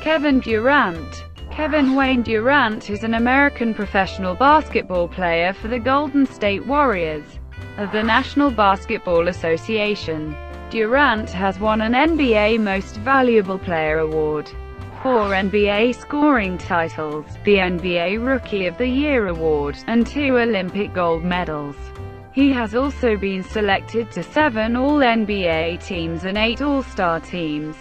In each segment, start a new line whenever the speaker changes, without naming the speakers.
Kevin Durant. Wayne Durant is an American professional basketball player for the Golden State Warriors of the National Basketball Association. Durant has won an NBA Most Valuable Player award, 4 NBA scoring titles, the NBA Rookie of the Year award, and 2 Olympic gold medals. He has also been selected to 7 All-NBA teams and 8 All-Star teams.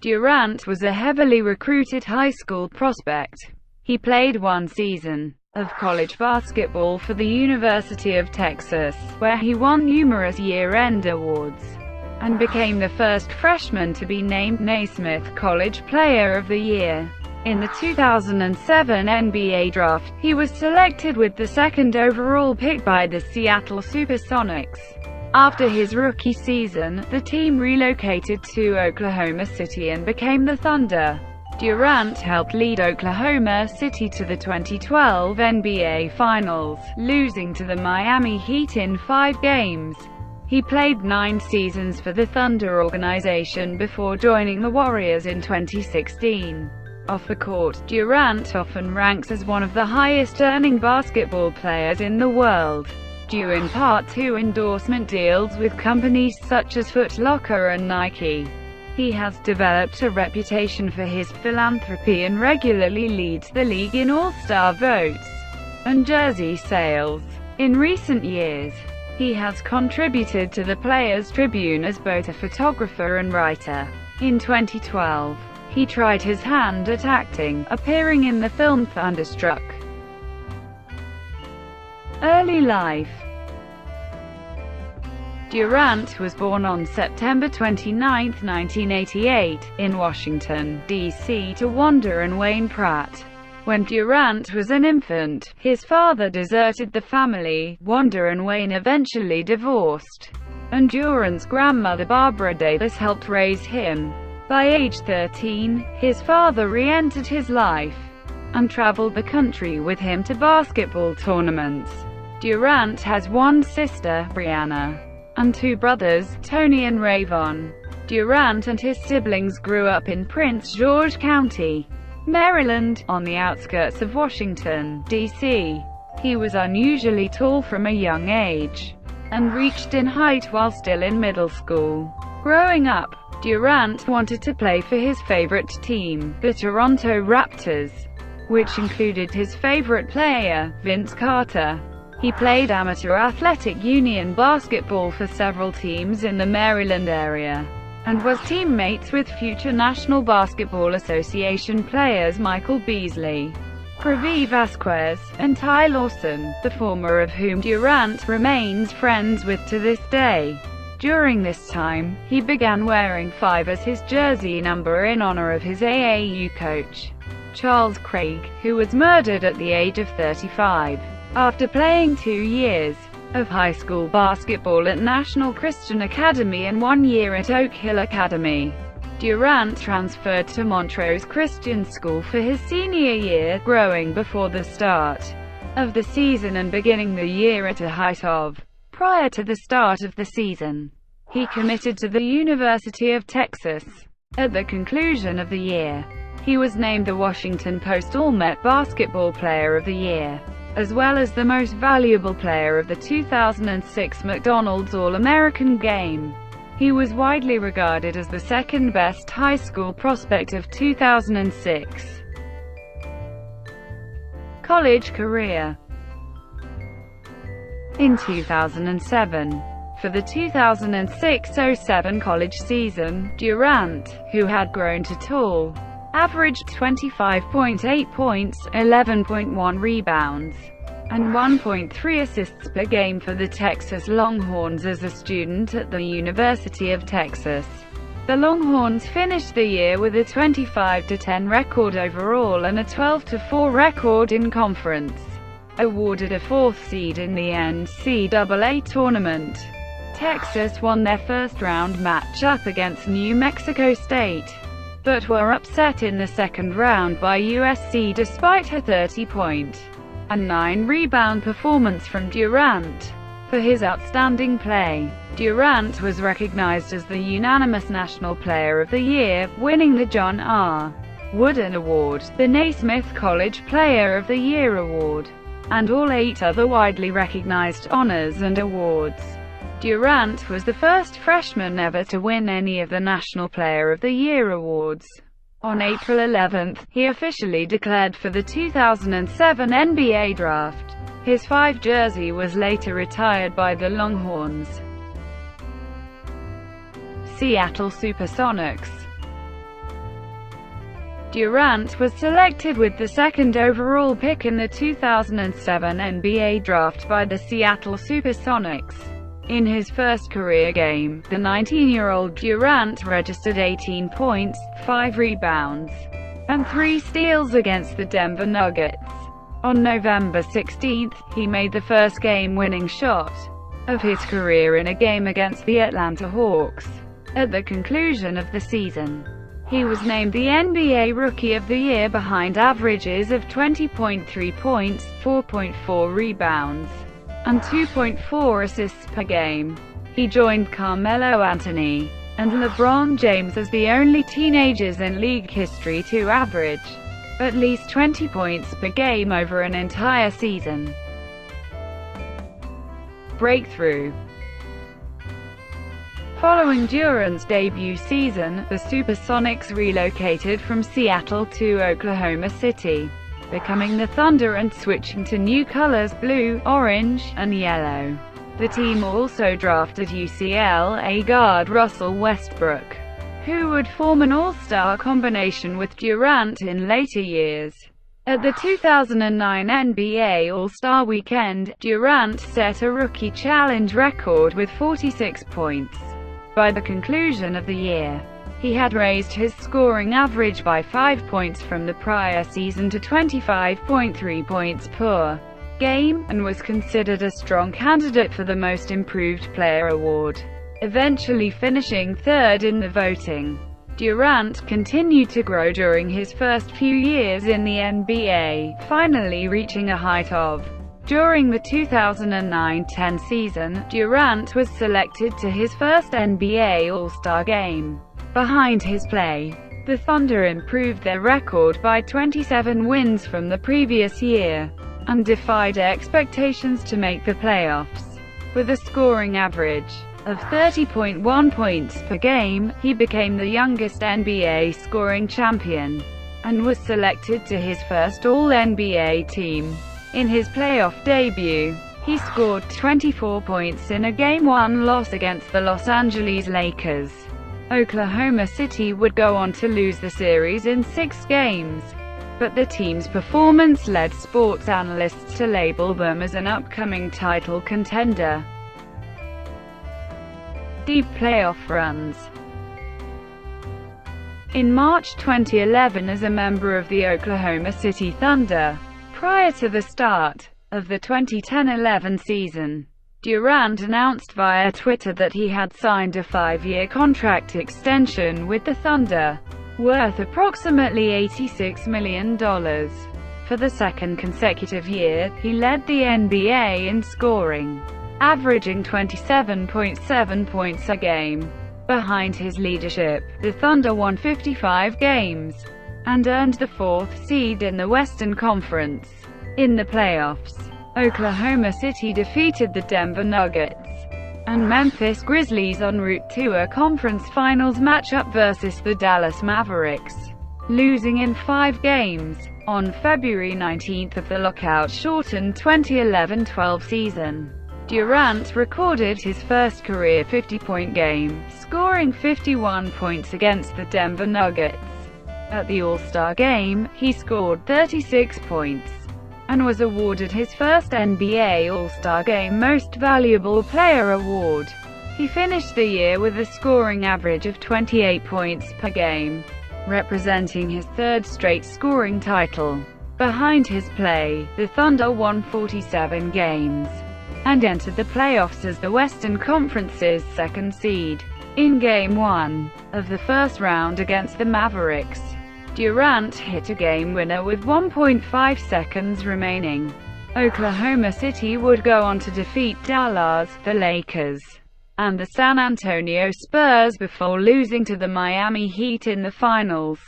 Durant was a heavily recruited high school prospect. He played 1 season of college basketball for the University of Texas, where he won numerous year-end awards, and became the first freshman to be named Naismith College Player of the Year. In the 2007 NBA Draft, he was selected with the 2nd overall pick by the Seattle SuperSonics. After his rookie season, the team relocated to Oklahoma City and became the Thunder. Durant helped lead Oklahoma City to the 2012 NBA Finals, losing to the Miami Heat in 5 games. He played 9 seasons for the Thunder organization before joining the Warriors in 2016. Off the court, Durant often ranks as one of the highest-earning basketball players in the world, due in part to endorsement deals with companies such as Foot Locker and Nike. He has developed a reputation for his philanthropy and regularly leads the league in All-Star votes and jersey sales. In recent years, he has contributed to the Players Tribune as both a photographer and writer. In 2012, he tried his hand at acting, appearing in the film Thunderstruck. Early life. Durant was born on September 29, 1988, in Washington, D.C. to Wanda and Wayne Pratt. When Durant was an infant, his father deserted the family. Wanda and Wayne eventually divorced, and Durant's grandmother Barbara Davis helped raise him. By age 13, his father re-entered his life and traveled the country with him to basketball tournaments. Durant has 1 sister, Brianna, and 2 brothers, Tony and Rayvon. Durant and his siblings grew up in Prince George County, Maryland, on the outskirts of Washington, D.C. He was unusually tall from a young age, and reached in height while still in middle school. Growing up, Durant wanted to play for his favorite team, the Toronto Raptors, which included his favorite player, Vince Carter. He played amateur athletic union basketball for several teams in the Maryland area, and was teammates with future National Basketball Association players Michael Beasley, Pravi Vasquez, and Ty Lawson, the former of whom Durant remains friends with to this day. During this time, he began wearing 5 as his jersey number in honor of his AAU coach, Charles Craig, who was murdered at the age of 35. After playing 2 years of high school basketball at National Christian Academy and 1 year at Oak Hill Academy, Durant transferred to Montrose Christian School for his senior year, growing before the start of the season and beginning the year at a height of. Prior to the start of the season, he committed to the University of Texas. At the conclusion of the year, he was named the Washington Post All-Met Basketball Player of the Year, as well as the Most Valuable Player of the 2006 McDonald's All-American Game. He was widely regarded as the 2nd best high school prospect of 2006. College career. In 2007, for the 2006-07 college season, Durant, who had grown to tall, averaged 25.8 points, 11.1 rebounds, and 1.3 assists per game for the Texas Longhorns as a student at the University of Texas. The Longhorns finished the year with a 25-10 record overall and a 12-4 record in conference. Awarded a 4th seed in the NCAA tournament, Texas won their first-round matchup against New Mexico State, but were upset in the 2nd round by USC despite a 30-point and 9-rebound performance from Durant. For his outstanding play, Durant was recognized as the unanimous National Player of the Year, winning the John R. Wooden Award, the Naismith College Player of the Year Award, and all 8 other widely recognized honors and awards. Durant was the first freshman ever to win any of the National Player of the Year awards. On April 11, he officially declared for the 2007 NBA Draft. His 5 jersey was later retired by the Longhorns. Seattle SuperSonics. Durant was selected with the 2nd overall pick in the 2007 NBA Draft by the Seattle SuperSonics. In his first career game, the 19-year-old Durant registered 18 points, 5 rebounds, and 3 steals against the Denver Nuggets. On November 16, he made the first game-winning shot of his career in a game against the Atlanta Hawks. At the conclusion of the season, he was named the NBA Rookie of the Year behind averages of 20.3 points, 4.4 rebounds, and 2.4 assists per game. He joined Carmelo Anthony and LeBron James as the only teenagers in league history to average at least 20 points per game over an entire season. Breakthrough. Following Durant's debut season, the SuperSonics relocated from Seattle to Oklahoma City, becoming the Thunder and switching to new colors blue, orange, and yellow. The team also drafted UCLA guard Russell Westbrook, who would form an all-star combination with Durant in later years. At the 2009 NBA All-Star Weekend, Durant set a rookie challenge record with 46 points. By the conclusion of the year, he had raised his scoring average by 5 points from the prior season to 25.3 points per game, and was considered a strong candidate for the Most Improved Player award, eventually finishing 3rd in the voting. Durant continued to grow during his first few years in the NBA, finally reaching a height of. During the 2009-10 season, Durant was selected to his first NBA All-Star game. Behind his play, the Thunder improved their record by 27 wins from the previous year, and defied expectations to make the playoffs. With a scoring average of 30.1 points per game, he became the youngest NBA scoring champion, and was selected to his first All-NBA team. In his playoff debut, he scored 24 points in a Game 1 loss against the Los Angeles Lakers. Oklahoma City would go on to lose the series in 6 games, but the team's performance led sports analysts to label them as an upcoming title contender. Deep playoff runs. In March 2011, as a member of the Oklahoma City Thunder, prior to the start of the 2010-11 season, Durant announced via Twitter that he had signed a 5-year contract extension with the Thunder, worth approximately $86 million. For the 2nd consecutive year, he led the NBA in scoring, averaging 27.7 points a game. Behind his leadership, the Thunder won 55 games, and earned the 4th seed in the Western Conference. In the playoffs, Oklahoma City defeated the Denver Nuggets and Memphis Grizzlies en route to a conference finals matchup versus the Dallas Mavericks, losing in 5 games. On February 19 of the lockout-shortened 2011-12 season, Durant recorded his first career 50-point game, scoring 51 points against the Denver Nuggets. At the All-Star Game, he scored 36 points, and was awarded his first NBA All-Star Game Most Valuable Player award. He finished the year with a scoring average of 28 points per game, representing his 3rd straight scoring title. Behind his play, the Thunder won 47 games, and entered the playoffs as the Western Conference's 2nd seed. In Game 1 of the first round against the Mavericks, Durant hit a game winner with 1.5 seconds remaining. Oklahoma City would go on to defeat Dallas, the Lakers, and the San Antonio Spurs before losing to the Miami Heat in the finals.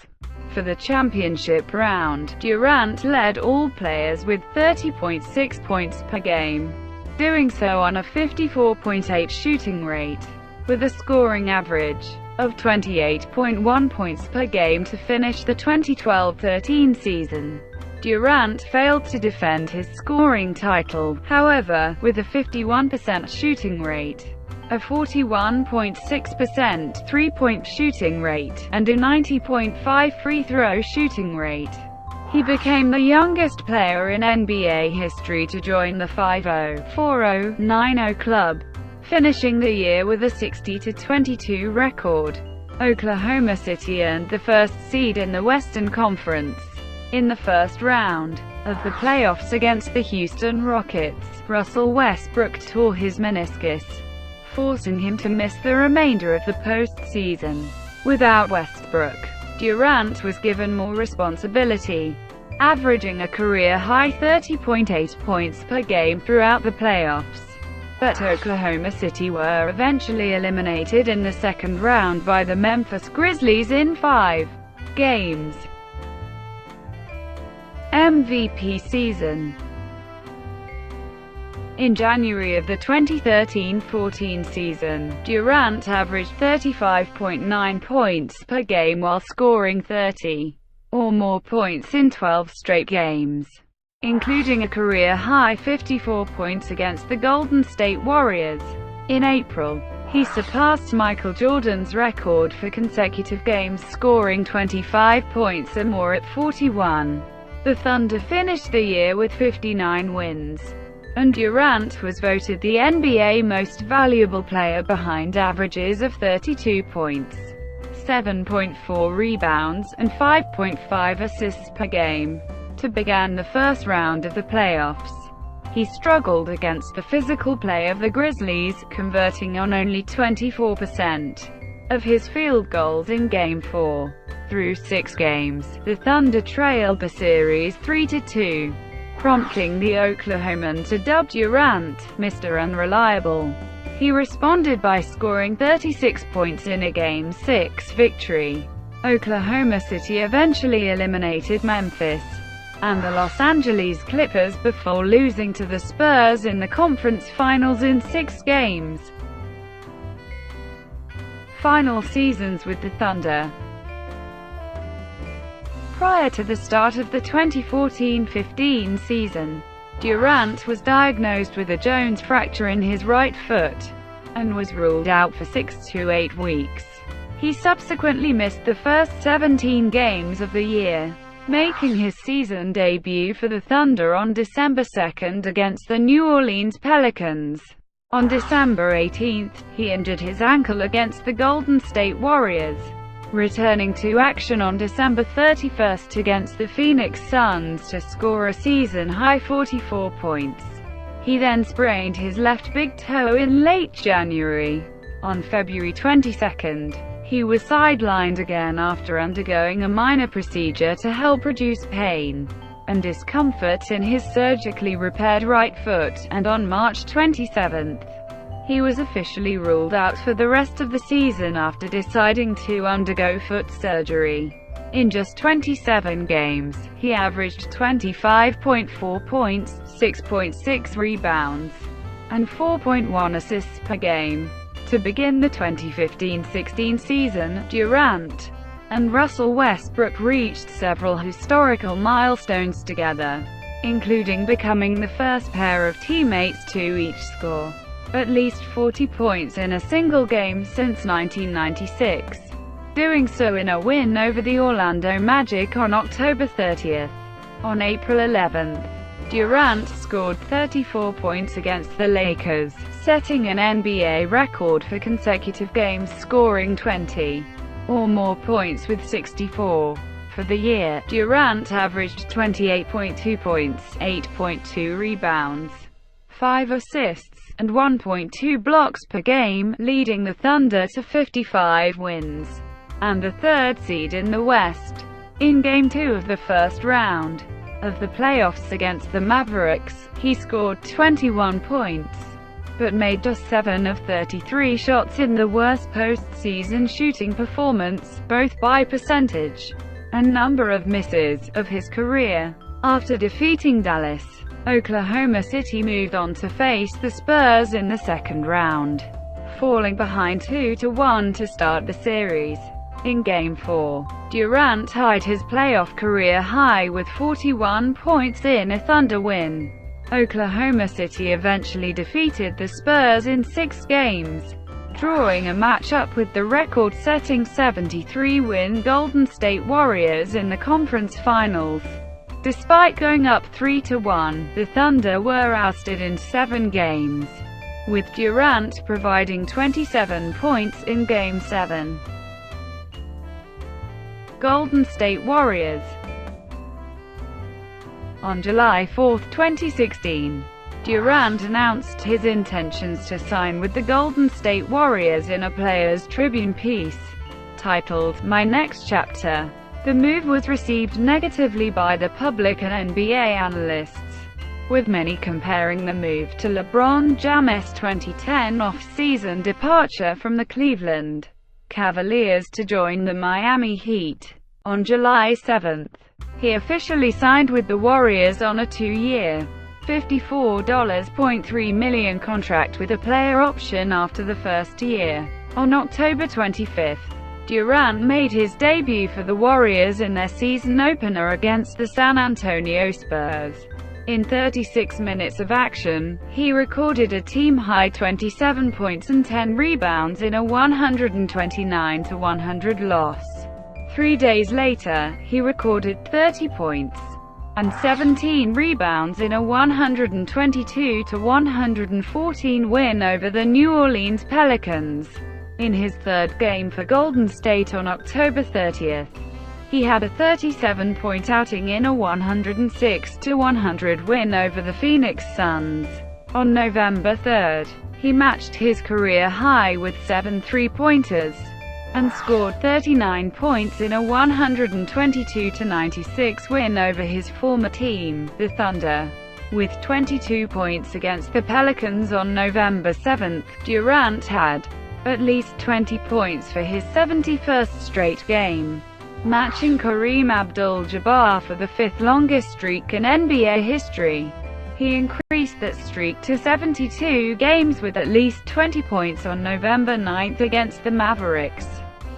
For the championship round, Durant led all players with 30.6 points per game, doing so on a 54.8 shooting rate, with a scoring average of 28.1 points per game to finish the 2012-13 season. Durant failed to defend his scoring title, however, with a 51% shooting rate, a 41.6% three-point shooting rate, and a 90.5 free-throw shooting rate. He became the youngest player in NBA history to join the 5-0, 4-0, 9-0 club, finishing the year with a 60-22 record. Oklahoma City earned the first seed in the Western Conference. In the first round of the playoffs against the Houston Rockets, Russell Westbrook tore his meniscus, forcing him to miss the remainder of the postseason. Without Westbrook, Durant was given more responsibility, averaging a career-high 30.8 points per game throughout the playoffs. But Oklahoma City were eventually eliminated in the second round by the Memphis Grizzlies in 5 games. MVP season. In January of the 2013-14 season, Durant averaged 35.9 points per game while scoring 30 or more points in 12 straight games, including a career-high 54 points against the Golden State Warriors. In April, he surpassed Michael Jordan's record for consecutive games scoring 25 points or more at 41. The Thunder finished the year with 59 wins, and Durant was voted the NBA Most Valuable Player behind averages of 32 points, 7.4 rebounds, and 5.5 assists per game. To begin the first round of the playoffs, he struggled against the physical play of the Grizzlies, converting on only 24% of his field goals in Game 4. Through 6 games, the Thunder trailed the series 3-2, prompting the Oklahoman to dub Durant Mr. Unreliable. He responded by scoring 36 points in a Game 6 victory. Oklahoma City eventually eliminated Memphis and the Los Angeles Clippers before losing to the Spurs in the conference finals in 6 games. Final seasons with the Thunder. Prior to the start of the 2014-15 season, Durant was diagnosed with a Jones fracture in his right foot, and was ruled out for 6 to 8 weeks. He subsequently missed the first 17 games of the year, making his season debut for the Thunder on December 2 against the New Orleans Pelicans. On December 18, he injured his ankle against the Golden State Warriors, returning to action on December 31 against the Phoenix Suns to score a season-high 44 points. He then sprained his left big toe in late January. On February 22, he was sidelined again after undergoing a minor procedure to help reduce pain and discomfort in his surgically repaired right foot, and on March 27, he was officially ruled out for the rest of the season after deciding to undergo foot surgery. In just 27 games, he averaged 25.4 points, 6.6 rebounds, and 4.1 assists per game. To begin the 2015-16 season, Durant and Russell Westbrook reached several historical milestones together, including becoming the first pair of teammates to each score at least 40 points in a single game since 1996, doing so in a win over the Orlando Magic on October 30. On April 11, Durant scored 34 points against the Lakers, setting an NBA record for consecutive games scoring 20 or more points with 64. For the year, Durant averaged 28.2 points, 8.2 rebounds, 5 assists, and 1.2 blocks per game, leading the Thunder to 55 wins and the third seed in the West. In Game 2 of the first round of the playoffs against the Mavericks, he scored 21 points, but made just 7 of 33 shots in the worst postseason shooting performance, both by percentage. a number of misses, of his career. After defeating Dallas, Oklahoma City moved on to face the Spurs in the second round, falling behind 2-1 to start the series. In Game 4, Durant tied his playoff career high with 41 points in a Thunder win. Oklahoma City eventually defeated the Spurs in 6 games, drawing a matchup with the record-setting 73-win Golden State Warriors in the conference finals. Despite going up 3-1, the Thunder were ousted in 7 games, with Durant providing 27 points in Game 7. Golden State Warriors. On July 4, 2016, Durant announced his intentions to sign with the Golden State Warriors in a Players Tribune piece titled, "My Next Chapter." The move was received negatively by the public and NBA analysts, with many comparing the move to LeBron James' 2010 off-season departure from the Cleveland Cavaliers to join the Miami Heat. On July 7, he officially signed with the Warriors on a 2-year, $54.3 million contract with a player option after the first year. On October 25, Durant made his debut for the Warriors in their season opener against the San Antonio Spurs. In 36 minutes of action, he recorded a team-high 27 points and 10 rebounds in a 129-100 loss. 3 days later, he recorded 30 points and 17 rebounds in a 122-114 win over the New Orleans Pelicans. In his third game for Golden State on October 30, he had a 37-point outing in a 106-100 win over the Phoenix Suns. On November 3, he matched his career high with 7 three-pointers and scored 39 points in a 122-96 win over his former team, the Thunder. With 22 points against the Pelicans on November 7, Durant had at least 20 points for his 71st straight game, matching Kareem Abdul-Jabbar for the 5th longest streak in NBA history. He increased that streak to 72 games with at least 20 points on November 9 against the Mavericks,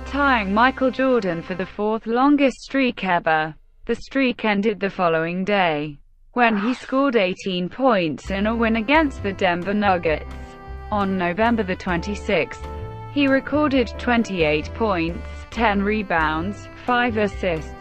tying Michael Jordan for the 4th longest streak ever. The streak ended the following day, when he scored 18 points in a win against the Denver Nuggets. On November 26, he recorded 28 points, 10 rebounds, 5 assists,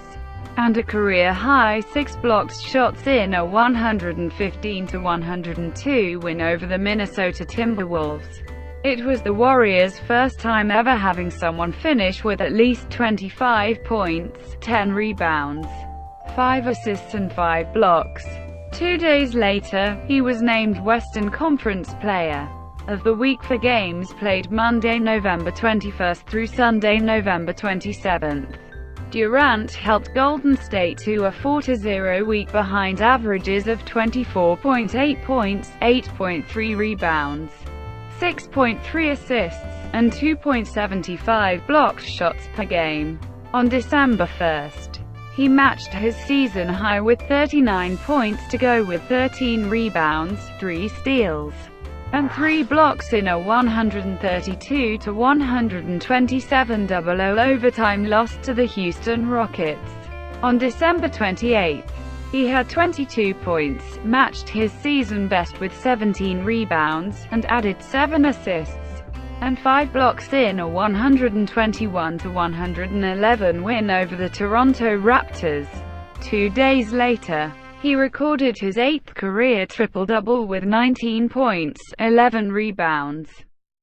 and a career-high 6 blocked shots in a 115-102 win over the Minnesota Timberwolves. It was the Warriors' first time ever having someone finish with at least 25 points, 10 rebounds, 5 assists and 5 blocks. 2 days later, he was named Western Conference Player of the Week for games played Monday, November 21 through Sunday, November 27. Durant helped Golden State to a 4-0 week behind averages of 24.8 points, 8.3 rebounds, 6.3 assists, and 2.75 blocked shots per game. On December 1, he matched his season high with 39 points to go with 13 rebounds, 3 steals, and 3 blocks in a 132-127 double overtime loss to the Houston Rockets. On December 28, he had 22 points, matched his season best with 17 rebounds, and added 7 assists and 5 blocks in a 121-111 win over the Toronto Raptors. 2 days later, he recorded his 8th career triple-double with 19 points, 11 rebounds,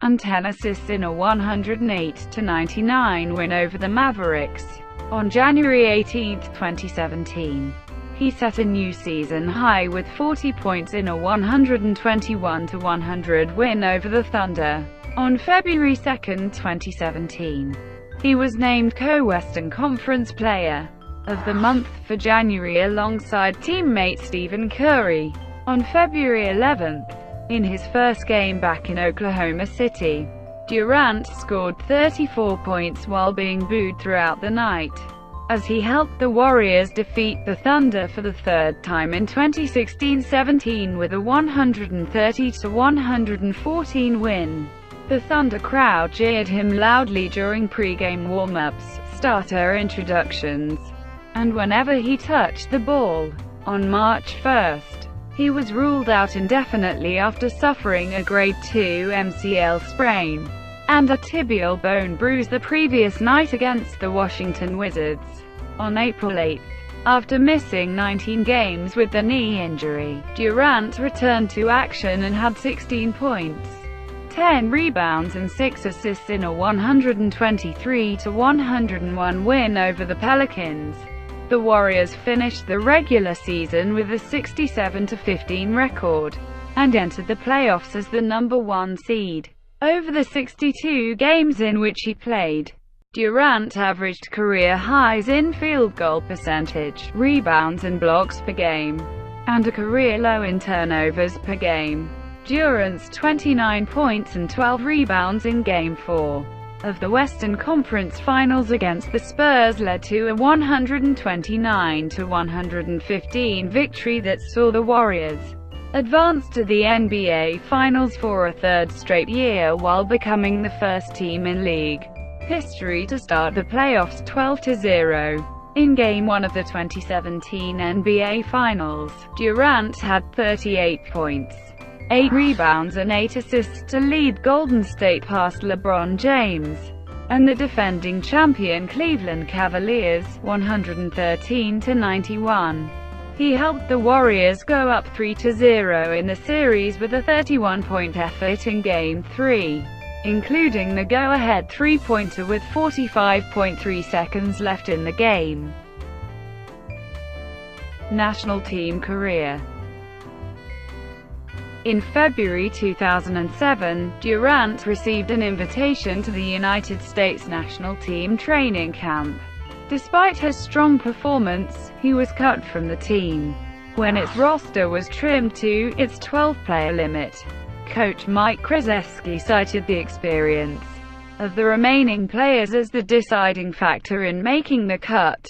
and 10 assists in a 108-99 win over the Mavericks. On January 18, 2017, he set a new season high with 40 points in a 121-100 win over the Thunder. On February 2, 2017, he was named Co-Western Conference Player of the Month for January alongside teammate Stephen Curry. On February 11, in his first game back in Oklahoma City, Durant scored 34 points while being booed throughout the night. as he helped the Warriors defeat the Thunder for the third time in 2016-17 with a 130-114 win. The Thunder crowd cheered him loudly during pre-game warm-ups, starter introductions, and whenever he touched the ball. On March 1, he was ruled out indefinitely after suffering a Grade 2 MCL sprain and a tibial bone bruise the previous night against the Washington Wizards. On April 8, after missing 19 games with the knee injury, Durant returned to action and had 16 points, 10 rebounds and 6 assists in a 123-101 win over the Pelicans. The Warriors finished the regular season with a 67-15 record, and entered the playoffs as the number 1 seed. Over the 62 games in which he played, Durant averaged career highs in field goal percentage, rebounds and blocks per game, and a career low in turnovers per game. Durant's 29 points and 12 rebounds in Game 4 of the Western Conference Finals against the Spurs led to a 129-115 victory that saw the Warriors advance to the NBA Finals for a third straight year while becoming the first team in league history to start the playoffs 12-0. In Game 1 of the 2017 NBA Finals, Durant had 38 points, 8 rebounds and 8 assists to lead Golden State past LeBron James and the defending champion Cleveland Cavaliers, 113-91. He helped the Warriors go up 3-0 in the series with a 31-point effort in Game 3, including the go-ahead three-pointer with 45.3 seconds left in the game. National team career. In February 2007, Durant received an invitation to the United States national team training camp. Despite his strong performance, he was cut from the team when its roster was trimmed to its 12-player limit. Coach Mike Krzyzewski cited the experience of the remaining players as the deciding factor in making the cut.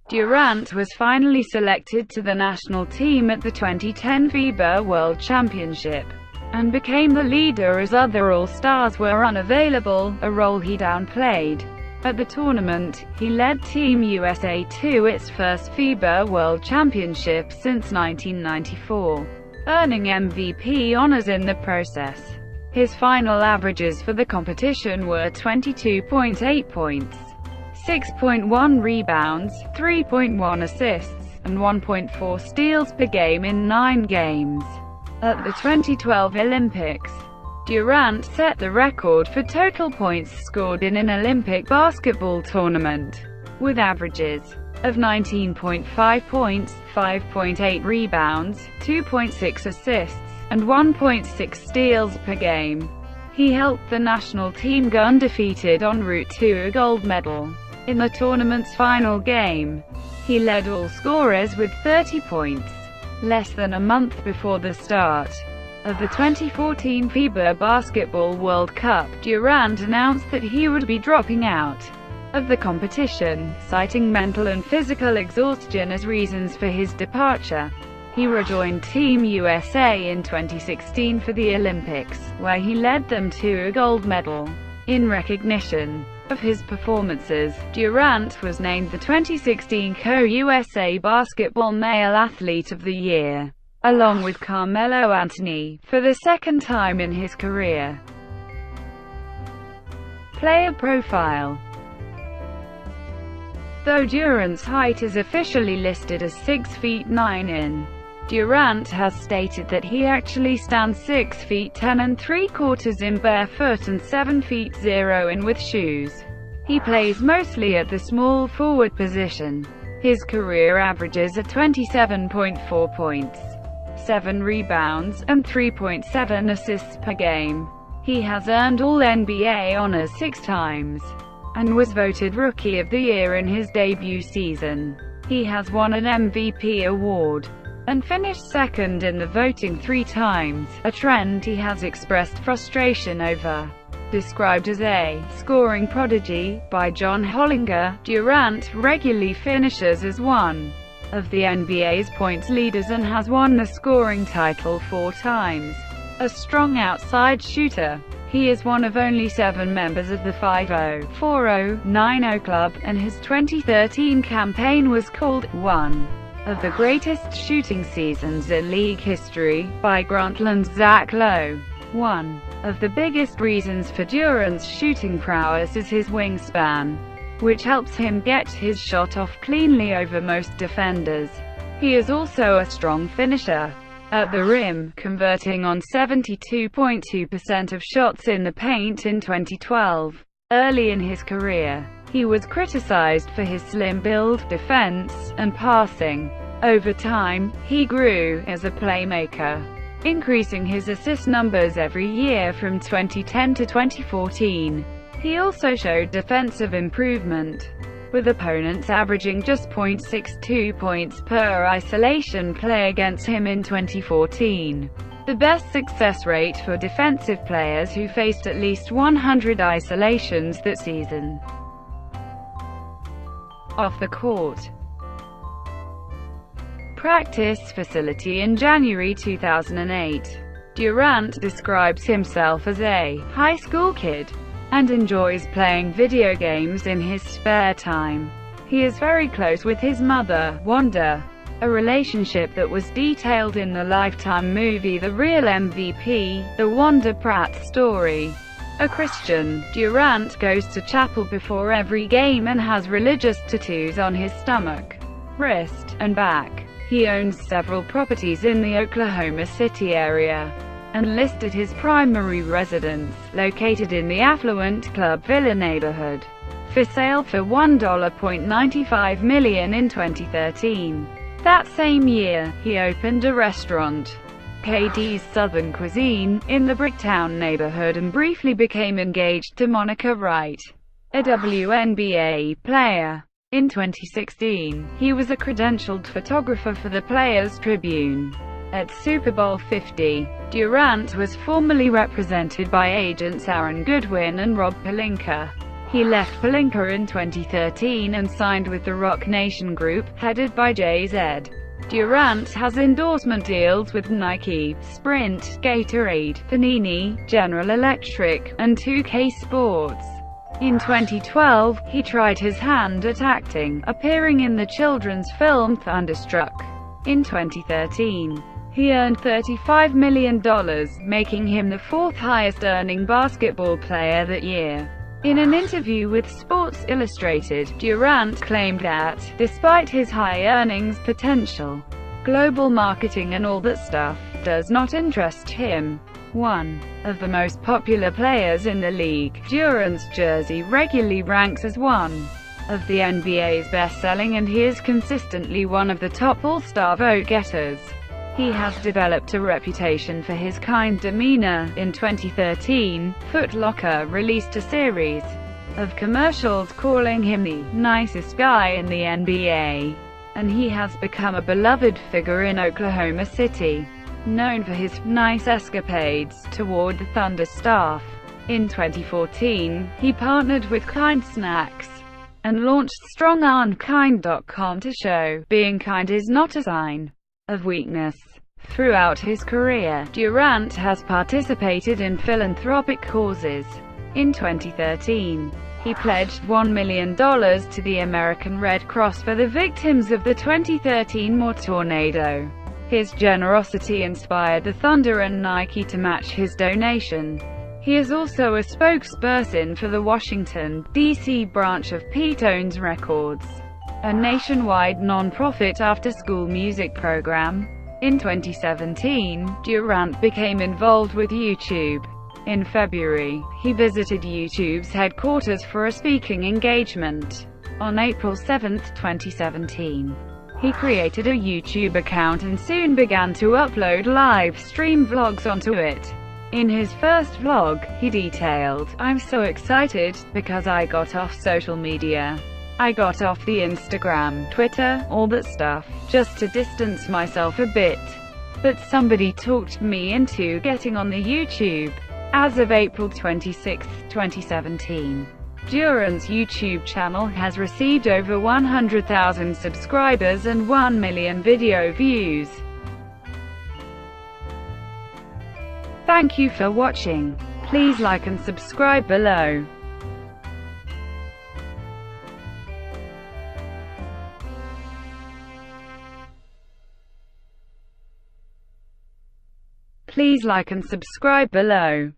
Durant was finally selected to the national team at the 2010 FIBA World Championship, and became the leader as other All-Stars were unavailable, a role he downplayed. At the tournament, he led Team USA to its first FIBA World Championship since 1994, earning MVP honors in the process. His final averages for the competition were 22.8 points, 6.1 rebounds, 3.1 assists, and 1.4 steals per game in 9 games. At the 2012 Olympics, Durant set the record for total points scored in an Olympic basketball tournament, with averages of 19.5 points, 5.8 rebounds, 2.6 assists, and 1.6 steals per game. He helped the national team go undefeated en route to a gold medal. In the tournament's final game, he led all scorers with 30 points. Less than a month before the start of the 2014 FIBA Basketball World Cup, Durant announced that he would be dropping out of the competition, citing mental and physical exhaustion as reasons for his departure. He rejoined Team USA in 2016 for the Olympics, where he led them to a gold medal. In recognition of his performances, Durant was named the 2016 Co-USA Basketball Male Athlete of the Year, along with Carmelo Anthony, for the second time in his career. Player profile. Though Durant's height is officially listed as 6 feet 9 in, Durant has stated that he actually stands 6 feet 10 3/4 in barefoot and 7 feet 0 in with shoes. He plays mostly at the small forward position. His career averages are 27.4 points, 7 rebounds, and 3.7 assists per game. He has earned All-NBA honors 6 times, and was voted Rookie of the Year in his debut season. He has won an MVP award, and finished second in the voting 3 times, a trend he has expressed frustration over. Described as a scoring prodigy by John Hollinger, Durant regularly finishes as one of the NBA's points leaders and has won the scoring title 4 times. A strong outside shooter, he is one of only 7 members of the 5-0-4-0-9-0 club, and his 2013 campaign was called one of the greatest shooting seasons in league history by Grantland's Zach Lowe. One of the biggest reasons for Durant's shooting prowess is his wingspan, which helps him get his shot off cleanly over most defenders. He is also a strong finisher at the rim, converting on 72.2% of shots in the paint in 2012. Early in his career, he was criticized for his slim build, defense, and passing. Over time, he grew as a playmaker, increasing his assist numbers every year from 2010 to 2014. He also showed defensive improvement, with opponents averaging just 0.62 points per isolation play against him in 2014. The best success rate for defensive players who faced at least 100 isolations that season. Off the court. Practice facility. In January 2008, Durant describes himself as a high school kid and enjoys playing video games in his spare time. He is very close with his mother, Wanda, a relationship that was detailed in the Lifetime movie The Real MVP, The Wanda Pratt Story. A Christian, Durant goes to chapel before every game and has religious tattoos on his stomach, wrist, and back. He owns several properties in the Oklahoma City area, and listed his primary residence, located in the affluent Club Villa neighborhood, for sale for $1.95 million in 2013. That same year, he opened a restaurant, KD's Southern Cuisine, in the Bricktown neighborhood and briefly became engaged to Monica Wright, a WNBA player. In 2016, he was a credentialed photographer for the Players Tribune. At Super Bowl 50, Durant was formerly represented by agents Aaron Goodwin and Rob Pelinka. He left Pelinka in 2013 and signed with the Rock Nation Group, headed by Jay-Z. Durant has endorsement deals with Nike, Sprint, Gatorade, Panini, General Electric, and 2K Sports. In 2012, he tried his hand at acting, appearing in the children's film Thunderstruck. In 2013, he earned $35 million, making him the 4th highest-earning basketball player that year. In an interview with Sports Illustrated, Durant claimed that, despite his high earnings potential, global marketing and all that stuff does not interest him. One of the most popular players in the league, Durant's jersey regularly ranks as one of the NBA's best-selling, and he is consistently one of the top All-Star vote-getters. He has developed a reputation for his kind demeanor. In 2013, Foot Locker released a series of commercials calling him the nicest guy in the NBA, and he has become a beloved figure in Oklahoma City, known for his nice escapades toward the Thunder staff. In 2014, he partnered with Kind Snacks and launched StrongAndKind.com to show being kind is not a sign of weakness. Throughout his career, Durant has participated in philanthropic causes. In 2013, he pledged $1 million to the American Red Cross for the victims of the 2013 Moore tornado. His generosity inspired the Thunder and Nike to match his donation. He is also a spokesperson for the Washington, D.C. branch of P-Tones Records, a nationwide non-profit after-school music program. In 2017, Durant became involved with YouTube. In February, he visited YouTube's headquarters for a speaking engagement. On April 7, 2017, he created a YouTube account and soon began to upload live stream vlogs onto it. In his first vlog, he detailed, "I'm so excited, because I got off social media. I got off the Instagram, Twitter, all that stuff, just to distance myself a bit. But somebody talked me into getting on the YouTube. As of April 26, 2017, Durant's YouTube channel has received over 100,000 subscribers and 1 million video views. Thank you for watching. Please like and subscribe below. Please like and subscribe below.